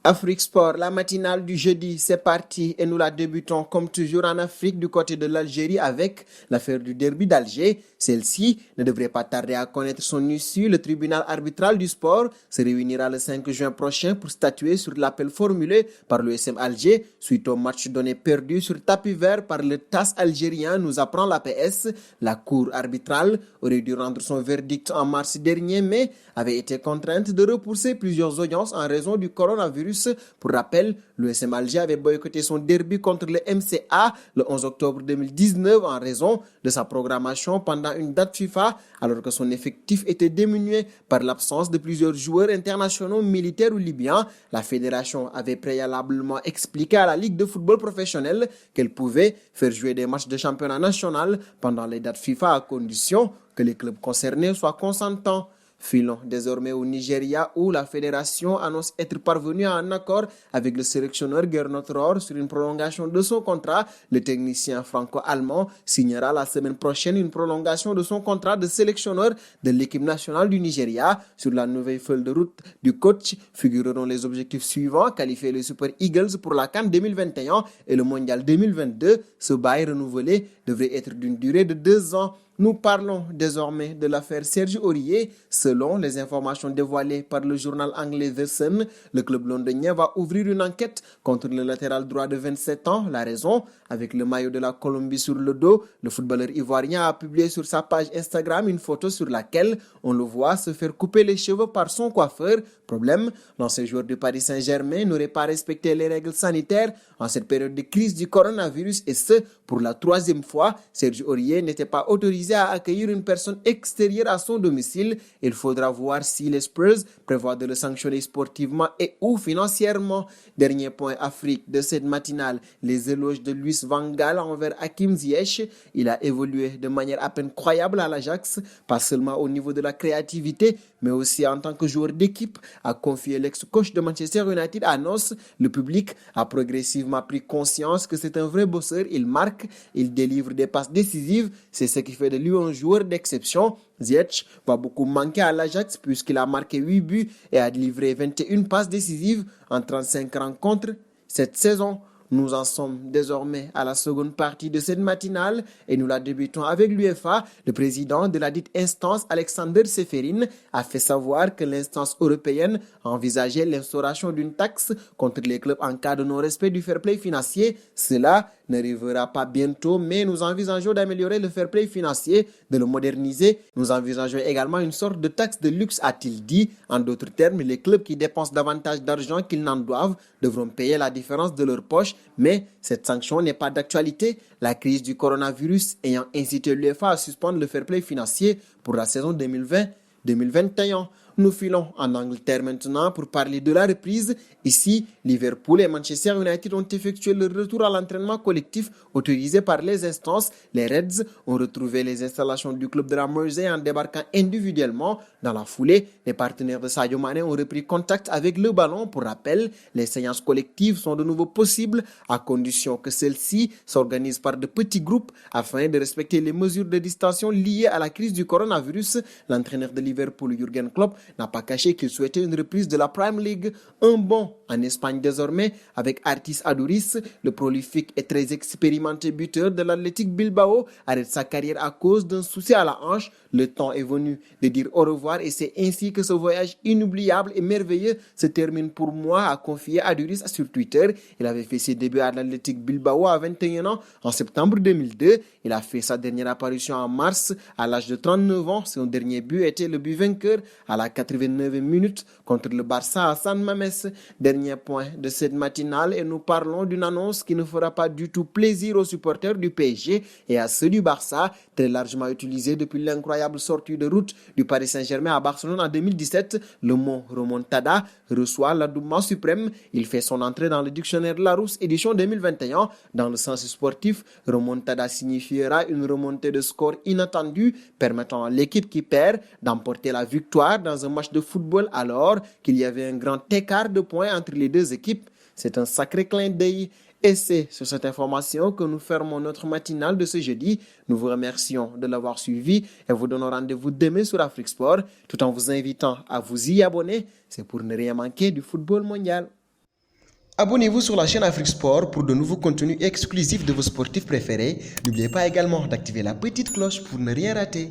Afrique Sport, la matinale du jeudi, c'est parti et nous la débutons comme toujours en Afrique du côté de l'Algérie avec l'affaire du derby d'Alger. Celle-ci ne devrait pas tarder à connaître son issue. Le tribunal arbitral du sport se réunira le 5 juin prochain pour statuer sur l'appel formulé par l'USM Alger suite au match donné perdu sur tapis vert par le TAS algérien, nous apprend l'APS. La cour arbitrale aurait dû rendre son verdict en mars dernier mais avait été contrainte de repousser plusieurs audiences en raison du coronavirus. Pour rappel, l'USM Alger avait boycotté son derby contre le MCA le 11 octobre 2019 en raison de sa programmation pendant une date FIFA, alors que son effectif était diminué par l'absence de plusieurs joueurs internationaux militaires ou libyens. La fédération avait préalablement expliqué à la Ligue de football professionnel qu'elle pouvait faire jouer des matchs de championnat national pendant les dates FIFA à condition que les clubs concernés soient consentants. Filons désormais au Nigeria où la fédération annonce être parvenue à un accord avec le sélectionneur Gernot Rohr sur une prolongation de son contrat. Le technicien franco-allemand signera la semaine prochaine une prolongation de son contrat de sélectionneur de l'équipe nationale du Nigeria. Sur la nouvelle feuille de route du coach figureront les objectifs suivants: qualifier les Super Eagles pour la CAN 2021 et le Mondial 2022. Ce bail renouvelé devrait être d'une durée de 2 ans. Nous parlons désormais de l'affaire Serge Aurier. Selon les informations dévoilées par le journal anglais The Sun, le club londonien va ouvrir une enquête contre le latéral droit de 27 ans. La raison, avec le maillot de la Colombie sur le dos, le footballeur ivoirien a publié sur sa page Instagram une photo sur laquelle on le voit se faire couper les cheveux par son coiffeur. Problème, l'ancien joueur du Paris Saint-Germain n'aurait pas respecté les règles sanitaires en cette période de crise du coronavirus et ce, pour la 3e fois. Serge Aurier n'était pas autorisé à accueillir une personne extérieure à son domicile. Il faudra voir si les Spurs prévoient de le sanctionner sportivement et ou financièrement. Dernier point Afrique de cette matinale, les éloges de Louis van Gaal envers Hakim Ziyech. Il a évolué de manière à peine croyable à l'Ajax, pas seulement au niveau de la créativité, mais aussi en tant que joueur d'équipe, a confié l'ex-coach de Manchester United à Nos. Le public a progressivement pris conscience que c'est un vrai bosseur. Il marque, il délivre des passes décisives, c'est ce qui fait de lui un joueur d'exception. Ziyech va beaucoup manquer à l'Ajax puisqu'il a marqué 8 buts et a livré 21 passes décisives en 35 rencontres cette saison. Nous en sommes désormais à la seconde partie de cette matinale et nous la débutons avec l'UEFA. Le président de la dite instance, Alexander Seferin, a fait savoir que l'instance européenne envisageait l'instauration d'une taxe contre les clubs en cas de non-respect du fair play financier. Cela n'arrivera pas bientôt, mais nous envisageons d'améliorer le fair play financier, de le moderniser. Nous envisageons également une sorte de taxe de luxe, a-t-il dit. En d'autres termes, les clubs qui dépensent davantage d'argent qu'ils n'en doivent devront payer la différence de leur poche, mais cette sanction n'est pas d'actualité. La crise du coronavirus ayant incité l'UEFA à suspendre le fair play financier pour la saison 2020-2021. Nous filons en Angleterre maintenant pour parler de la reprise. Ici, Liverpool et Manchester United ont effectué leur retour à l'entraînement collectif autorisé par les instances. Les Reds ont retrouvé les installations du club de la Mersey en débarquant individuellement. Dans la foulée, les partenaires de Sadio Mané ont repris contact avec le ballon. Pour rappel, les séances collectives sont de nouveau possibles à condition que celles-ci s'organisent par de petits groupes afin de respecter les mesures de distanciation liées à la crise du coronavirus. L'entraîneur de Liverpool, Jürgen Klopp, n'a pas caché qu'il souhaitait une reprise de la Prime League. Un bond en Espagne désormais avec Artis Aduriz, le prolifique et très expérimenté buteur de l'Athletic Bilbao, arrête sa carrière à cause d'un souci à la hanche. Le temps est venu de dire au revoir et c'est ainsi que ce voyage inoubliable et merveilleux se termine pour moi, a confié Aduriz sur Twitter. Il avait fait ses débuts à l'Athletic Bilbao à 21 ans en septembre 2002. Il a fait sa dernière apparition en mars à l'âge de 39 ans. Son dernier but était le but vainqueur à la 89e minute contre le Barça à San Mamés. Dernier point de cette matinale et nous parlons d'une annonce qui ne fera pas du tout plaisir aux supporters du PSG et à ceux du Barça, très largement utilisé depuis l'incroyable sortie de route du Paris Saint-Germain à Barcelone en 2017. Le mot remontada reçoit l'adoubement suprême. Il fait son entrée dans le dictionnaire Larousse édition 2021. Dans le sens sportif, remontada signifiera une remontée de score inattendue permettant à l'équipe qui perd d'emporter la victoire dans un match de football alors qu'il y avait un grand écart de points entre les deux équipes. C'est un sacré clin d'œil. Et c'est sur cette information que nous fermons notre matinale de ce jeudi. Nous vous remercions de l'avoir suivi et vous donnons rendez-vous demain sur Afrique Sport tout en vous invitant à vous y abonner. C'est pour ne rien manquer du football mondial. Abonnez-vous sur la chaîne Afrique Sport pour de nouveaux contenus exclusifs de vos sportifs préférés. N'oubliez pas également d'activer la petite cloche pour ne rien rater.